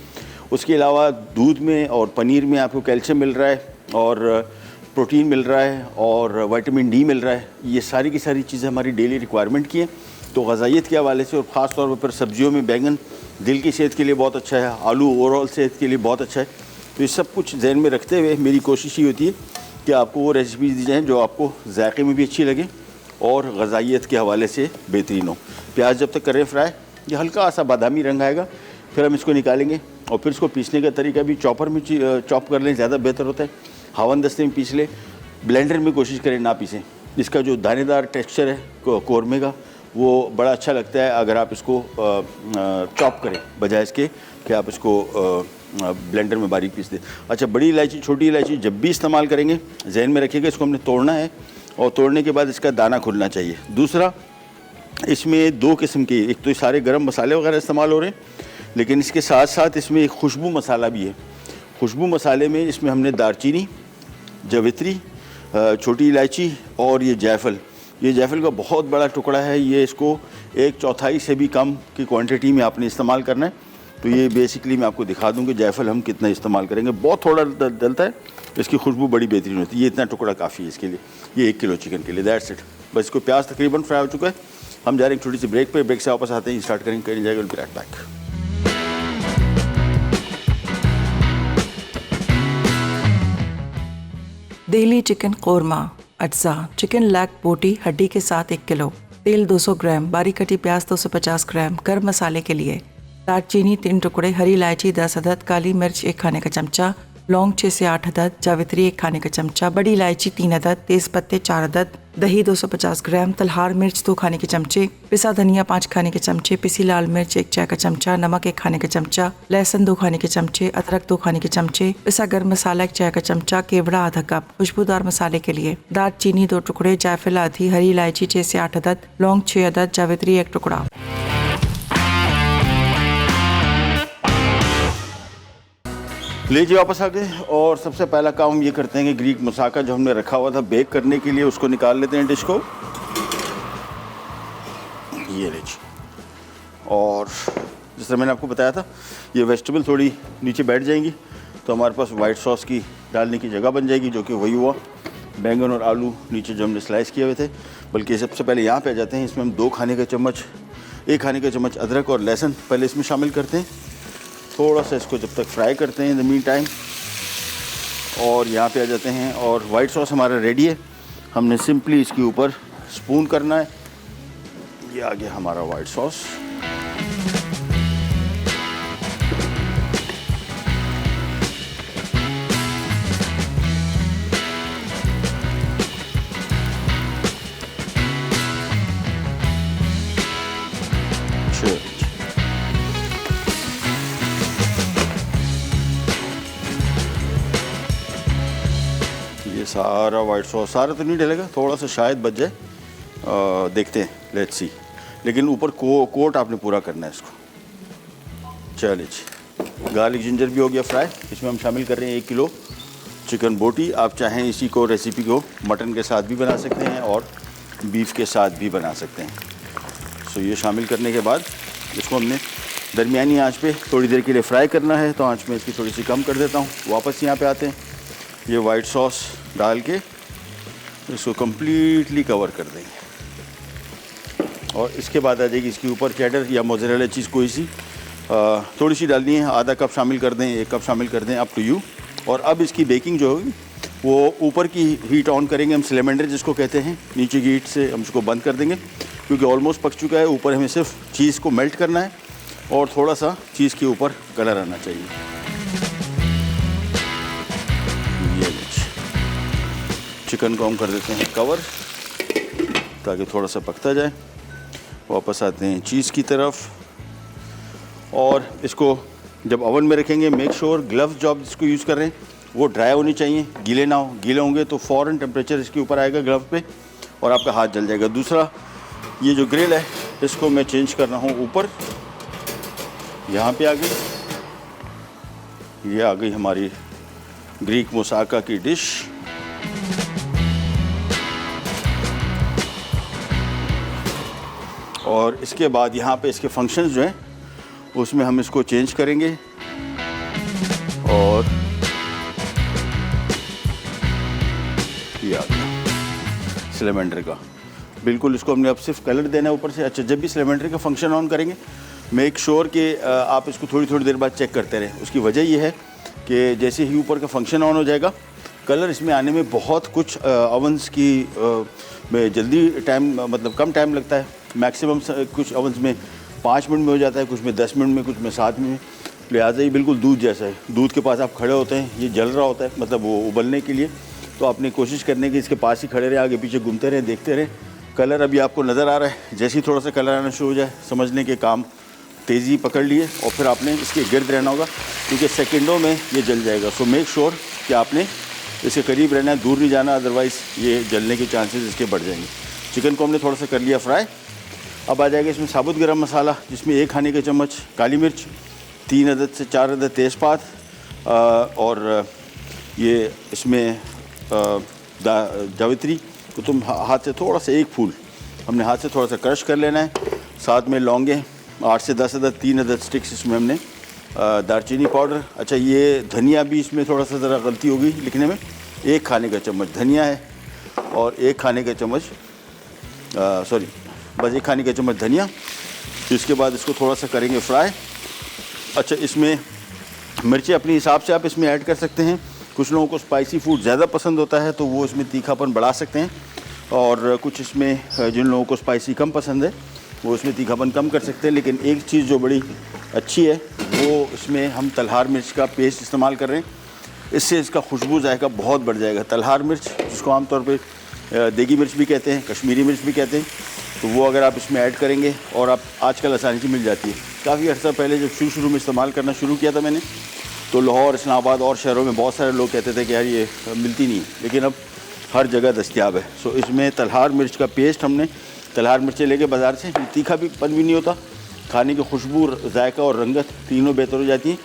उसके अलावा दूध में और पनीर में आपको कैल्शियम मिल रहा है और प्रोटीन मिल रहा है और विटामिन डी मिल रहा है। ये सारी की सारी चीज़ें हमारी डेली रिक्वायरमेंट की हैं। तो ग़ज़ाइयत के हवाले से और ख़ास तौर पर सब्जियों में बैंगन दिल की सेहत के लिए बहुत अच्छा है, आलू ओवरऑल सेहत के लिए बहुत अच्छा है। तो ये सब कुछ ज़हन में रखते हुए मेरी कोशिश ये होती है कि आपको वो रेसिपीज़ दी जाएँ जो आपको जायके में भी अच्छी लगे और ग़ज़ाइयत के हवाले से बेहतरीन हो। प्याज जब तक करें फ्राई, ये हल्का सा बादामी रंग आएगा, फिर हम इसको निकालेंगे और फिर इसको पीसने का तरीका भी चॉपर में चॉप कर लें, ज़्यादा बेहतर होता है। हावन दस्ते में पीस ले, ब्लेंडर में कोशिश करें ना पीसें। इसका जो दानेदार टेक्सचर है कौरमे का वो बड़ा अच्छा लगता है अगर आप इसको चॉप करें, बजाय इसके कि आप इसको ब्लेंडर में बारीक पीस दें। अच्छा, बड़ी इलायची छोटी इलायची जब भी इस्तेमाल करेंगे जहन में रखिएगा, इसको हमने तोड़ना है और तोड़ने के बाद इसका दाना खुलना चाहिए। दूसरा, इसमें 2 किस्म के, एक तो सारे गरम मसाले वगैरह इस्तेमाल हो रहे हैं, लेकिन इसके साथ साथ इसमें एक खुशबू मसाला भी है। खुशबू मसाले में इसमें हमने दारचीनी, जावित्री, छोटी इलायची और ये जायफल, ये जायफल का बहुत बड़ा टुकड़ा है। ये इसको 1/4 से भी कम की क्वांटिटी में आपने इस्तेमाल करना है। तो ये बेसिकली मैं आपको दिखा दूँ कि जायफल हम कितना इस्तेमाल करेंगे। बहुत थोड़ा डलता है, इसकी खुशबू बड़ी बेहतरीन होती है। ये इतना टुकड़ा काफ़ी है इसके लिए, ये 1 किलो चिकन के लिए। That's it. बस इसको प्याज तकरीबन फ्राई हो चुका है। हम जा रहे हैं छोटी सी ब्रेक पे। ब्रेक से वापस आते हैं, स्टार्ट करेंगे जाएगा right back. Delhi chicken korma अज्जा, चिकन लेग बोटी हड्डी के साथ 1 किलो, तेल 200 ग्राम, बारीक कटी प्याज 250 ग्राम। गर्म मसाले के लिए दालचीनी 3 टुकड़े, हरी इलायची 10 अदद, काली मिर्च 1 खाने का चमचा, लौंग 6 से 8 अदद, जावित्री 1 खाने का चमचा, बड़ी इलायची 3 अदद, तेज पत्ते 4 अदद, दही 250 ग्राम, तलहार मिर्च 2 खाने के चमचे, पिसा धनिया 5 खाने के चमचे, पिसी लाल मिर्च 1 चाय का चमचा, नमक 1 खाने का चमचा, लहसुन 2 खाने के चमचे, अदरक 2 खाने के चमचे, पिसा गर्म मसाला 1 चाय का चमचा, केवड़ा आधा कप। खुशबूदार मसाले के लिए दालचीनी 2 टुकड़े, जायफल आधी, हरी इलायची 6 से 8 अदद, लौंग 6 अदद, जावित्री 1 टुकड़ा। लीजिए वापस आ गए और सबसे पहला काम हम ये करते हैं कि ग्रीक मुसाका जो हमने रखा हुआ था बेक करने के लिए, उसको निकाल लेते हैं डिश को। ये लीजिए, और जिस तरह मैंने आपको बताया था ये वेजिटेबल थोड़ी नीचे बैठ जाएंगी तो हमारे पास वाइट सॉस की डालने की जगह बन जाएगी, जो कि वही हुआ। बैंगन और आलू नीचे जो हमने स्लाइस किए हुए थे, बल्कि सबसे पहले यहाँ पे आ जाते हैं। इसमें हम 1 खाने का चम्मच अदरक और लहसुन पहले इसमें शामिल करते हैं। थोड़ा सा इसको जब तक फ्राई करते हैं इन द मीन टाइम, और यहाँ पे आ जाते हैं। और वाइट सॉस हमारा रेडी है, हमने सिंपली इसके ऊपर स्पून करना है। ये आ गया हमारा वाइट सॉस। सारा वाइट सॉस, सारा तो नहीं डलेगा, थोड़ा सा शायद बच जाए, देखते हैं, लेट्स सी। लेकिन ऊपर कोट आपने पूरा करना है इसको। चलिए जी, गार्लिक जिंजर भी हो गया फ्राई। इसमें हम शामिल कर रहे हैं 1 किलो चिकन बोटी। आप चाहें इसी को रेसिपी को मटन के साथ भी बना सकते हैं और बीफ के साथ भी बना सकते हैं। सो ये शामिल करने के बाद इसको हमने दरमियानी आंच पे थोड़ी देर के लिए फ्राई करना है, तो आंच में इसकी थोड़ी सी कम कर देता हूँ। वापस यहाँ पे आते हैं, ये वाइट सॉस डाल के इसको कम्प्लीटली कवर कर देंगे, और इसके बाद आ जाएगी इसके ऊपर चेडर या मोज़रेला चीज़ कोई सी थोड़ी सी डालनी है। आधा कप शामिल कर दें, 1 कप शामिल कर दें, अप टू यू। और अब इसकी बेकिंग जो होगी वो ऊपर की हीट ऑन करेंगे हम, सिलेंडर जिसको कहते हैं। नीचे की हीट से हम इसको बंद कर देंगे क्योंकि ऑलमोस्ट पक चुका है। ऊपर हमें सिर्फ चीज़ को मेल्ट करना है और थोड़ा सा चीज़ के ऊपर कलर आना चाहिए। चिकन को हम कर देते हैं कवर ताकि थोड़ा सा पकता जाए। वापस आते हैं चीज़ की तरफ, और इसको जब ओवन में रखेंगे मेक श्योर ग्लव्स जो आप जिसको यूज़ कर रहे हैं वो ड्राई होनी चाहिए, गीले ना हो। गीले होंगे तो फ़ौरन टेम्परेचर इसके ऊपर आएगा ग्लव पे और आपका हाथ जल जाएगा। दूसरा, ये जो ग्रिल है इसको मैं चेंज कर रहा हूँ ऊपर, यहाँ पे आ गई। ये आ गई हमारी ग्रीक मुसाका की डिश। और इसके बाद यहाँ पे इसके फंक्शंस जो हैं उसमें हम इसको चेंज करेंगे, और ये आ गया सिलेंडर का। बिल्कुल इसको हमने अब सिर्फ कलर देना है ऊपर से। अच्छा, जब भी सिलेंडर का फंक्शन ऑन करेंगे मेक श्योर कि आप इसको थोड़ी थोड़ी देर बाद चेक करते रहें। उसकी वजह ये है कि जैसे ही ऊपर का फंक्शन ऑन हो जाएगा, कलर इसमें आने में बहुत कुछ ओवंस की में जल्दी टाइम, मतलब कम टाइम लगता है। मैक्सिमम कुछ ओवंस में 5 मिनट में हो जाता है, कुछ में 10 मिनट में, कुछ में 7 मिनट। लिहाजा ये बिल्कुल दूध जैसा है। दूध के पास आप खड़े होते हैं, ये जल रहा होता है, मतलब वो उबलने के लिए। तो आपने कोशिश करने की इसके पास ही खड़े रहे, आगे पीछे घूमते रहें, देखते रहें। कलर अभी आपको नज़र आ रहा है। जैसे ही थोड़ा सा कलर आना शुरू हो जाए, समझने के काम तेज़ी पकड़ लिए, और फिर आपने इसके गिर्द रहना होगा क्योंकि सेकंडों में ये जल जाएगा। सो मेक श्योर कि आपने इसके करीब रहना है, दूर नहीं जाना, अदरवाइज़ ये जलने के चांसेस इसके बढ़ जाएंगे। चिकन को हमने थोड़ा सा कर लिया फ्राई। अब आ जाएगा इसमें साबुत गरम मसाला, जिसमें 1 खाने का चम्मच काली मिर्च, 3 अदद से 4 अदद तेज़पात, और ये इसमें जावित्री को तुम हाथ से थोड़ा सा 1 फूल हमने हाथ से थोड़ा सा क्रश कर लेना है। साथ में लौंगे 8 से 10 अदद, 3 अदद स्टिक्स इसमें हमने दालचीनी पाउडर। अच्छा, ये धनिया भी इसमें थोड़ा सा ज़रा गलती हो गई लिखने में, 1 खाने का चम्मच धनिया है और 1 खाने का चम्मच बस 1 खाने का चम्मच धनिया। इसके बाद इसको थोड़ा सा करेंगे फ्राई। अच्छा, इसमें मिर्ची अपने हिसाब से आप इसमें ऐड कर सकते हैं। कुछ लोगों को स्पाइसी फूड ज़्यादा पसंद होता है तो वो इसमें तीखापन बढ़ा सकते हैं, और कुछ इसमें जिन लोगों को स्पाइसी कम पसंद है वो इसमें तीखापन कम कर सकते हैं। लेकिन एक चीज़ जो बड़ी अच्छी है वो इसमें हम तलहार मिर्च का पेस्ट इस्तेमाल कर रहे हैं। इससे इसका खुशबू जायका बहुत बढ़ जाएगा। तलहार मिर्च, जिसको आमतौर पे देगी मिर्च भी कहते हैं, कश्मीरी मिर्च भी कहते हैं, तो वो अगर आप इसमें ऐड करेंगे, और आप आजकल आसानी से मिल जाती है। काफ़ी अर्सा पहले जब शुरू में इस्तेमाल करना शुरू किया था मैंने, तो लाहौर, इस्लामाबाद और शहरों में बहुत सारे लोग कहते थे कि यार ये मिलती नहीं है, लेकिन अब हर जगह दस्तयाब है। सो इसमें तलहार मिर्च का पेस्ट, हमने तलहार मिर्चें लेके बाज़ार से, तीखा भी पन भी नहीं होता, खाने की खुशबू, जायका और रंगत तीनों बेहतर हो जाती है,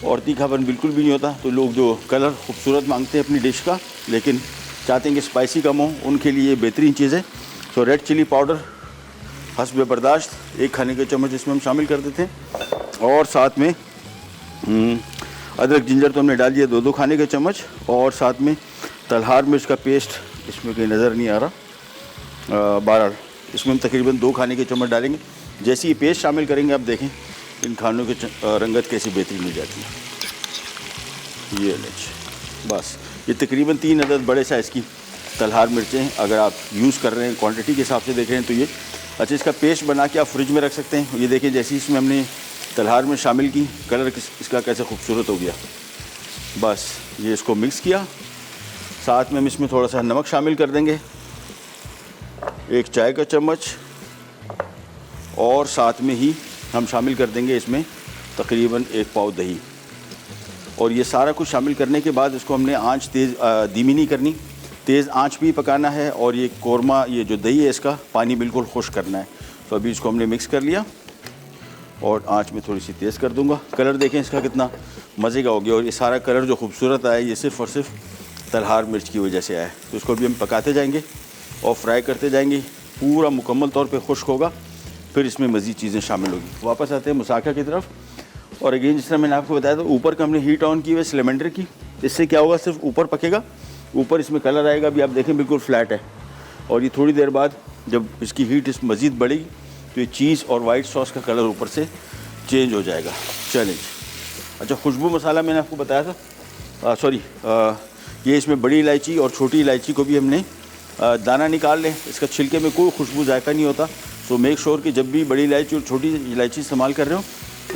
और तीखापन बिल्कुल भी नहीं होता। तो लोग जो कलर खूबसूरत मांगते हैं अपनी डिश का, लेकिन चाहते हैं कि स्पाइसी कम हो, उनके लिए बेहतरीन चीज़ है। सो रेड चिली पाउडर हस्ब बर्दाश्त 1 खाने के चम्मच इसमें हम शामिल कर देते हैं, और साथ में अदरक जिंजर तो हमने डाल दिया 2-2 खाने के चम्मच, और साथ में तलहार मिर्च का पेस्ट इसमें कहीं नज़र नहीं आ रहा, 12, इसमें हम तकरीबन 2 खाने के चम्मच डालेंगे। जैसे ये पेस्ट शामिल करेंगे, आप देखें इन खानों की रंगत कैसी बेहतरीन हो जाती है। ये बस ये तकरीबन 3 अदद बड़े साइज़ की तलहार मिर्चें अगर आप यूज़ कर रहे हैं, क्वांटिटी के हिसाब से देख रहे हैं तो ये अच्छा, इसका पेस्ट बना के आप फ्रिज में रख सकते हैं। ये देखिए, जैसे इसमें हमने तलहार में शामिल की, कलर इसका कैसे खूबसूरत हो गया। बस ये इसको मिक्स किया, साथ में हम इसमें थोड़ा सा नमक शामिल कर देंगे, 1 चाय का चम्मच, और साथ में ही हम शामिल कर देंगे इसमें तकरीबन 1 पाव दही। और ये सारा कुछ शामिल करने के बाद इसको हमने आंच तेज़ धीमी नहीं करनी, तेज़ आंच भी पकाना है, और ये कोरमा, ये जो दही है इसका पानी बिल्कुल खुश्क करना है। तो अभी इसको हमने मिक्स कर लिया, और आंच में थोड़ी सी तेज़ कर दूंगा। कलर देखें इसका कितना मज़े का हो गया, और ये सारा कलर जो खूबसूरत आया ये सिर्फ़ और सिर्फ तलहार मिर्च की वजह से आया है। तो इसको भी हम पकाते जाएंगे और फ्राई करते जाएंगे, पूरा मुकम्मल तौर पे खुश्क होगा, फिर इसमें मज़ीद चीज़ें शामिल होगी। वापस आते हैं मुसाका की तरफ, और अगेन जिस तरह मैंने आपको बताया था, ऊपर का हमने हीट ऑन की हुई है सिलेंडर की। इससे क्या होगा, सिर्फ ऊपर पकेगा, ऊपर इसमें कलर आएगा। अभी आप देखें बिल्कुल फ्लैट है, और ये थोड़ी देर बाद जब इसकी हीट इस मज़ीद बढ़ेगी तो ये चीज़ और वाइट सॉस का कलर ऊपर से चेंज हो जाएगा। चलें। अच्छा, खुशबू मसाला मैंने आपको बताया था, ये इसमें बड़ी इलायची और छोटी इलायची को भी हमने दाना निकाल लें। इसका छिलके में कोई खुशबू जायका नहीं होता। सो मेक श्योर कि जब भी बड़ी इलायची और छोटी इलायची इस्तेमाल कर रहे हो,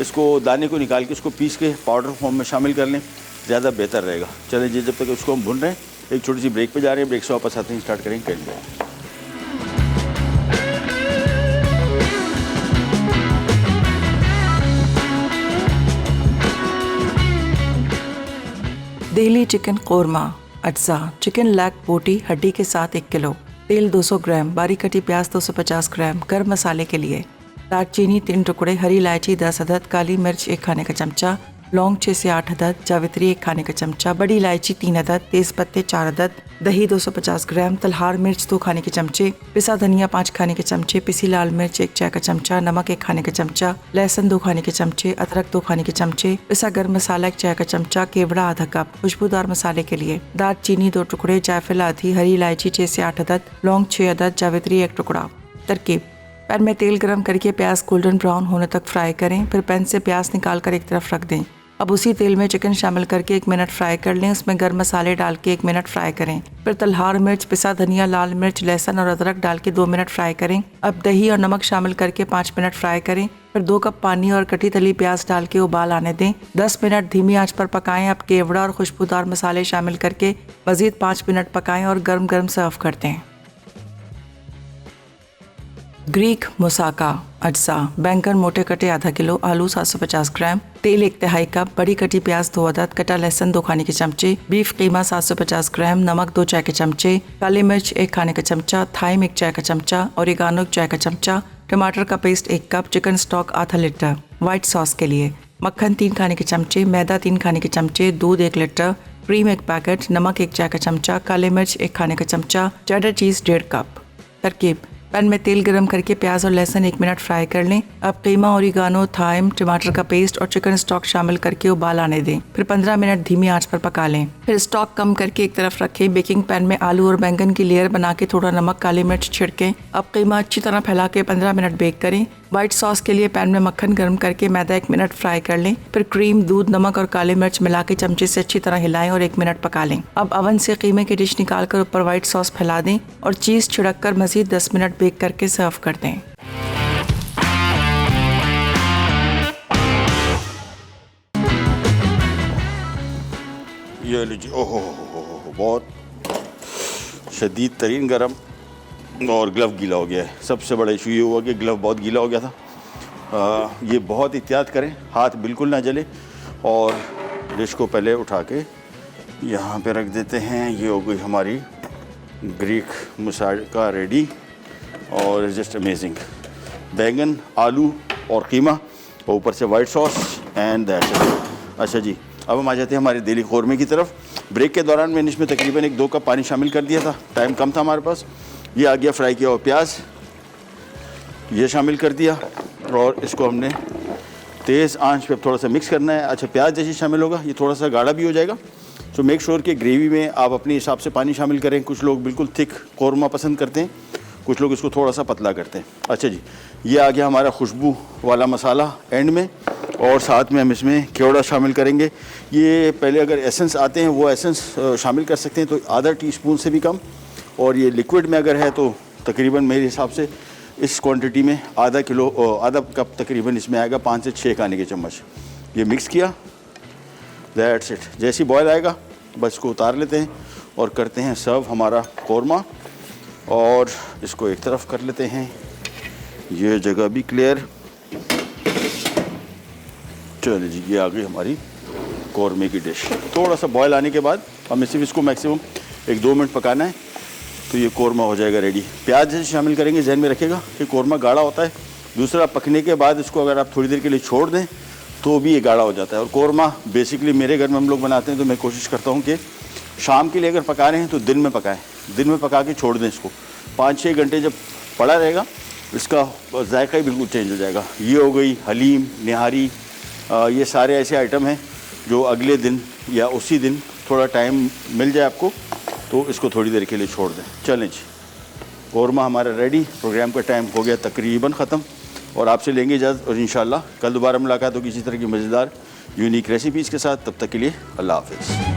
इसको दाने को निकाल के इसको पीस के पाउडर फॉर्म में शामिल कर लें, ज़्यादा बेहतर रहेगा। चलें जी, जब तक इसको हम भून रहे हैं, एक छोटी सी ब्रेक पे जा रहे हैं। ब्रेक से वापस आते हैं, स्टार्ट करेंगे करेंगे। दिल्ली चिकन कोरमा अज्जा, चिकन लेग बोटी हड्डी के साथ 1 किलो, तेल 200 ग्राम, बारीक कटी प्याज 250 ग्राम। गर्म मसाले के लिए दालचीनी 3 टुकड़े, हरी इलायची 10 अदद, काली मिर्च 1 खाने का चमचा, लौंग 6 से 8 अदद, जावित्री 1 खाने का चमचा, बड़ी इलायची 3 अदद, तेज पत्ते 4 अदद, दही 250 ग्राम, तलहार मिर्च 2 खाने के चमचे, पिसा धनिया 5 खाने के चमचे, पिसी लाल मिर्च 1 चाय का चमचा, नमक 1 खाने का चमचा, लहसुन 2 खाने के चमचे, अदरक 2 खाने के चमचे, पिसा गर्म मसाला 1 चाय का चमचा, केवड़ा आधा कप। खुशबूदार मसाले के लिए दालचीनी 2 टुकड़े, जायफल आधी, हरी इलायची 6 से 8 अदद, लौंग 6 अदद, जावित्री 1 टुकड़ा। तरकीब: पैन में तेल गरम करके प्याज गोल्डन ब्राउन होने तक फ्राई करें, फिर पैन से प्याज निकाल कर एक तरफ रख दें। अब उसी तेल में चिकन शामिल करके 1 मिनट फ्राई कर लें। उसमें गर्म मसाले डाल के 1 मिनट फ्राई करें। फिर तलहार मिर्च, पिसा धनिया, लाल मिर्च, लहसुन और अदरक डाल के 2 मिनट फ्राई करें। अब दही और नमक शामिल करके 5 मिनट फ्राई करें। फिर 2 कप पानी और कटी तली प्याज डाल के उबाल आने दें। 10 मिनट धीमी आंच पर पकाएं। अब केवड़ा और खुशबूदार मसाले शामिल करके मजीद 5 मिनट पकाएं और गर्म गर्म सर्व कर दें। ग्रीक मुसाका अज्जा, बैंगन मोटे कटे आधा किलो, आलू 750 ग्राम, तेल 1/3 कप, बड़ी कटी प्याज 2 अदद, कटा लहसुन 2 खाने के चमचे, बीफ कीमा 750 ग्राम, नमक 2 चाय के चमचे, काली मिर्च 1 खाने का चमचा, थाइम 1 चाय का चमचा, ओरिगानो 1 चाय का चमचा, टमाटर का पेस्ट 1 कप, चिकन स्टॉक आधा लीटर। व्हाइट सॉस के लिए मक्खन 3 खाने के चमचे, मैदा 3 खाने के चमचे, दूध 1 लीटर, क्रीम 1 पैकेट, नमक 1 चाय का चमचा, काली मिर्च 1 खाने का चमचा, चेडर चीज़ 1.5 कप। तरकीब: पैन में तेल गरम करके प्याज और लहसुन 1 मिनट फ्राई कर लें। अब कीमा, ओरिगानो, थाइम, टमाटर का पेस्ट और चिकन स्टॉक शामिल करके उबाल आने दें। फिर 15 मिनट धीमी आंच पर पका लें। फिर स्टॉक कम करके एक तरफ रखें। बेकिंग पैन में आलू और बैंगन की लेयर बना के थोड़ा नमक, काली मिर्च छिड़कें। अब कीमा अच्छी तरह फैला के 15 मिनट बेक करें। व्हाइट सॉस के लिए पैन में मक्खन गर्म करके मैदा 1 मिनट फ्राई कर लें। फिर क्रीम, दूध, नमक और काली मिर्च मिला के चमचे से अच्छी तरह हिलाएं और 1 मिनट पका लें। अब अवन से कीमे की डिश निकाल कर ऊपर व्हाइट सॉस फैला दें और चीज़ छिड़क कर मजीद 10 मिनट बेक करके सर्व कर दें। ये लीजिए, ओहो बहुत शदीद तरीन गरम और ग्लव गीला हो गया है। सबसे बड़ा इशू ये हुआ कि ग्लव बहुत गीला हो गया था। ये बहुत एहतियात करें, हाथ बिल्कुल ना जले। और डिश को पहले उठा के यहाँ पे रख देते हैं। ये हो गई हमारी ग्रीक मुसाका रेडी और जस्ट अमेजिंग। बैंगन, आलू और कीमा और ऊपर से वाइट सॉस एंड दैट्स। अच्छा जी, अब हम आ जाते हैं हमारे दिली कौरमे की तरफ। ब्रेक के दौरान मैंने इसमें तकरीबन 1-2 कप पानी शामिल कर दिया था, टाइम कम था हमारे पास। ये आ गया फ्राई किया हुआ प्याज, ये शामिल कर दिया और इसको हमने तेज़ आंच पे थोड़ा सा मिक्स करना है। अच्छा, प्याज जैसे शामिल होगा ये थोड़ा सा गाढ़ा भी हो जाएगा। तो मेक श्योर कि ग्रेवी में आप अपने हिसाब से पानी शामिल करें। कुछ लोग बिल्कुल थिक कौरमा पसंद करते हैं, कुछ लोग इसको थोड़ा सा पतला करते हैं। अच्छा जी, ये आ गया हमारा खुशबू वाला मसाला एंड में, और साथ में हम इसमें केवड़ा शामिल करेंगे। ये पहले अगर एसेंस आते हैं वो एसेंस शामिल कर सकते हैं, तो आधा टीस्पून से भी कम। और ये लिक्विड में अगर है तो तकरीबन मेरे हिसाब से इस क्वांटिटी में आधा कप तकरीबन इसमें आएगा, 5 से 6 खाने के चम्मच। ये मिक्स किया, दैट्स इट। जैसे ही बॉयल आएगा बस इसको उतार लेते हैं और करते हैं सर्व हमारा कौरमा। और इसको एक तरफ कर लेते हैं, ये जगह भी क्लियर। चलिए जी, ये आ गई हमारी कौरमे की डिश। थोड़ा सा बॉयल आने के बाद हमें सिर्फ इसको मैक्सिमम 1-2 मिनट पकाना है, तो ये कौरमा हो जाएगा रेडी। प्याज जैसे शामिल करेंगे, जहन में रखिएगा कि कौरमा गाढ़ा होता है। दूसरा, पकने के बाद इसको अगर आप थोड़ी देर के लिए छोड़ दें तो भी ये गाढ़ा हो जाता है। और कौरमा बेसिकली मेरे घर में हम लोग बनाते हैं, तो मैं कोशिश करता हूँ कि शाम के लिए अगर पका रहे हैं तो दिन में पकाएं। दिन में पका के छोड़ दें इसको, 5-6 घंटे जब पड़ा रहेगा इसका जायका ही बिल्कुल चेंज हो जाएगा। ये हो गई हलीम, निहारी, ये सारे ऐसे आइटम हैं जो अगले दिन या उसी दिन थोड़ा टाइम मिल जाए आपको तो इसको थोड़ी देर के लिए छोड़ दें। चलें जी, कौरमा हमारा रेडी। प्रोग्राम का टाइम हो गया तकरीबन ख़त्म और आपसे लेंगे इजाज़त, और इंशाल्लाह कल दोबारा मुलाकात होगी किसी तरह की मज़ेदार यूनिक रेसिपीज़ के साथ। तब तक के लिए अल्लाह हाफ़िज़।